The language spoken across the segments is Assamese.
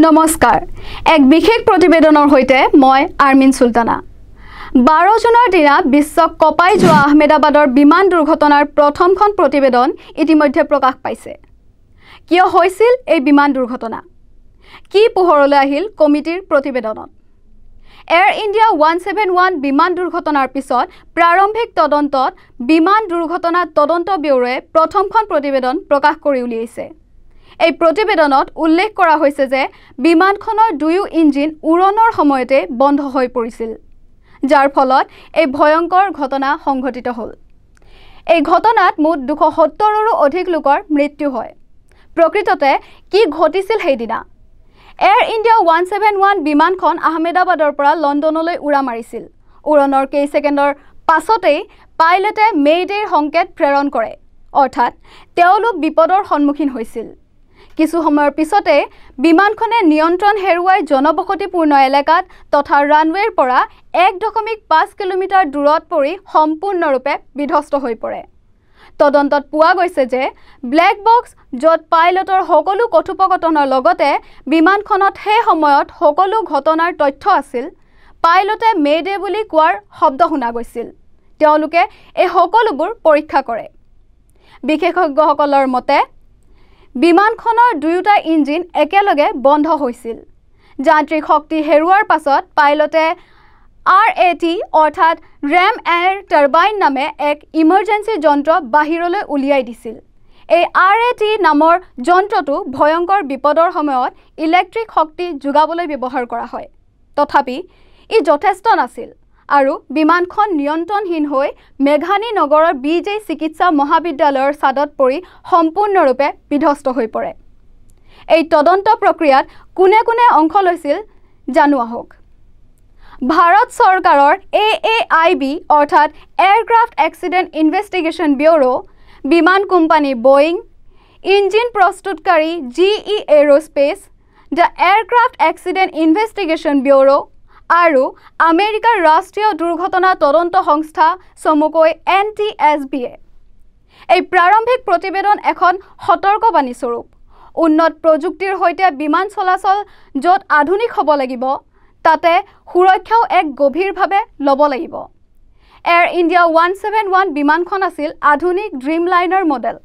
নমস্কাৰ এক বিশেষ প্ৰতিবেদনৰ হৈতে মই আৰ্মিন সুলতানা 12 জুনৰ দিনা বিশ্বক কপাই যোৱা আহমেদাবাদৰ বিমান দুৰ্ঘটনাৰ প্ৰথমখন প্ৰতিবেদন ইতিমধ্যে প্ৰকাশ পাইছে কিয় হৈছিল এই বিমান দুৰ্ঘটনা কি পোহৰলৈ আহিল কমিটিৰ প্ৰতিবেদনত এয়াৰ ইণ্ডিয়া 171 বিমান দুৰ্ঘটনাৰ পিছত প্ৰাৰম্ভিক তদন্তত বিমান দুৰ্ঘটনা তদন্ত ব্যুৰোৱে প্ৰথমখন প্ৰতিবেদন প্ৰকাশ কৰি উলিয়াইছে এই প্ৰতিবেদনত উল্লেখ কৰা হৈছে যে বিমানখনৰ দুয়ো ইঞ্জিন উৰণৰ সময়তে বন্ধ হৈ পৰিছিল যাৰ ফলত এই ভয়ংকৰ ঘটনা সংঘটিত হ'ল এই ঘটনাত মুঠ 270ৰো অধিক লোকৰ মৃত্যু হয় প্ৰকৃততে কি ঘটিছিল সেইদিনা এয়াৰ ইণ্ডিয়া 171 বিমানখন আহমেদাবাদৰ পৰা লণ্ডনলৈ উৰা মাৰিছিল উৰণৰ কেই ছেকেণ্ডৰ পাছতেই পাইলটে মেইডেৰ সংকেত প্ৰেৰণ কৰে অৰ্থাৎ তেওঁলোক বিপদৰ সন্মুখীন হৈছিল কিছু সময়ৰ পিছতে বিমানখনে নিয়ন্ত্ৰণ হেৰুৱাই জনবসতিপূৰ্ণ এলেকাত তথা ৰানৱেৰ পৰা 1.5 কিলোমিটাৰ দূৰত পৰি সম্পূৰ্ণৰূপে বিধ্বস্ত হৈ পৰে তদন্তত পোৱা গৈছে যে ব্লেক বক্স য'ত পাইলটৰ সকলো কথোপকথনৰ লগতে বিমানখনত সেই সময়ত সকলো ঘটনাৰ তথ্য আছিল পাইলটে মেডে বুলি কোৱাৰ শব্দ শুনা গৈছিল তেওঁলোকে এই সকলোবোৰ পৰীক্ষা কৰে বিশেষজ্ঞসকলৰ মতে বিমানখনৰ দুয়োটা ইঞ্জিন একেলগে বন্ধ হৈছিল যান্ত্ৰিক শক্তি হেৰুৱাৰ পাছত পাইলটে RAT অৰ্থাৎ ৰেম এয়াৰ টাৰবাইন নামে এক ইমাৰ্জেন্সি যন্ত্ৰ বাহিৰলৈ উলিয়াই দিছিল এই RAT নামৰ যন্ত্ৰটো ভয়ংকৰ বিপদৰ সময়ত ইলেক্ট্ৰিক শক্তি যোগাবলৈ ব্যৱহাৰ কৰা হয় তথাপি ই যথেষ্ট নাছিল আৰু বিমানখন নিয়ন্ত্ৰণহীন হৈ মেঘানী নগৰৰ BJ চিকিৎসা মহাবিদ্যালয়ৰ ছাদত পৰি সম্পূৰ্ণৰূপে বিধ্বস্ত হৈ পৰে এই তদন্ত প্ৰক্ৰিয়াত কোনে কোনে অংশ লৈছিল জানো আহক ভাৰত চৰকাৰৰ AAIB অৰ্থাৎ এয়াৰক্ৰাফ্ট এক্সিডেণ্ট ইনভেষ্টিগেশ্যন ব্যুৰো বিমান কোম্পানী বোয়িং ইঞ্জিন প্ৰস্তুতকাৰী GE aerospace the aircraft accident investigation bureau আৰু আমেৰিকাৰ ৰাষ্ট্ৰীয় দুৰ্ঘটনা তদন্ত সংস্থা চমুকৈ NTSB-য়ে এই প্ৰাৰম্ভিক প্ৰতিবেদন এখন সতৰ্কবাণী স্বৰূপ উন্নত প্ৰযুক্তিৰ হৈতে বিমান চলাচল য'ত আধুনিক হ'ব লাগিব তাতে সুৰক্ষাও এক গভীৰভাৱে ল'ব লাগিব এয়াৰ ইণ্ডিয়া 171 বিমানখন আছিল আধুনিক ড্ৰিমলাইনাৰ মডেল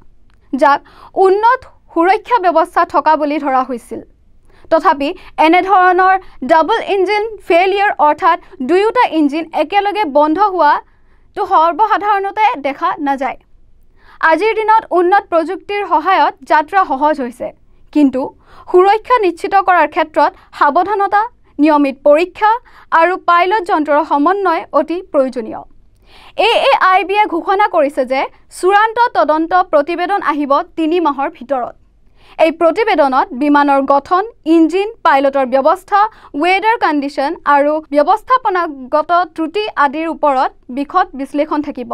যাক উন্নত সুৰক্ষা ব্যৱস্থা থকা বুলি ধৰা হৈছিল তথাপি এনে ধৰণৰ ডাবল ইঞ্জিন ফেইলিয়াৰ অৰ্থাৎ দুয়োটা ইঞ্জিন একেলগে বন্ধ হোৱাটো সৰ্বসাধাৰণতে দেখা নাযায় আজিৰ দিনত উন্নত প্ৰযুক্তিৰ সহায়ত যাত্ৰা সহজ হৈছে কিন্তু সুৰক্ষা নিশ্চিত কৰাৰ ক্ষেত্ৰত সাৱধানতা নিয়মিত পৰীক্ষা আৰু পাইলট যন্ত্ৰৰ সমন্বয় অতি প্ৰয়োজনীয় AAIB-য়ে ঘোষণা কৰিছে যে চূড়ান্ত তদন্ত প্ৰতিবেদন আহিব 3 মাহৰ ভিতৰত এই প্ৰতিবেদনত বিমানৰ গঠন ইঞ্জিন পাইলটৰ ব্যৱস্থা ৱেডাৰ কণ্ডিশ্যন আৰু ব্যৱস্থাপনাগত ত্ৰুটি আদিৰ ওপৰত বিশদ বিশ্লেষণ থাকিব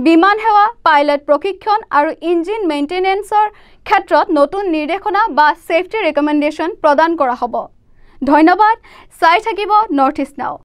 বিমান সেৱা পাইলট প্ৰশিক্ষণ আৰু ইঞ্জিন মেইনটেনেন্সৰ ক্ষেত্ৰত নতুন নিৰ্দেশনা বা সেফটি ৰেকমেণ্ডেশ্যন প্ৰদান কৰা হ'ব ধন্যবাদ চাই থাকিব নৰ্থ ইষ্ট নাও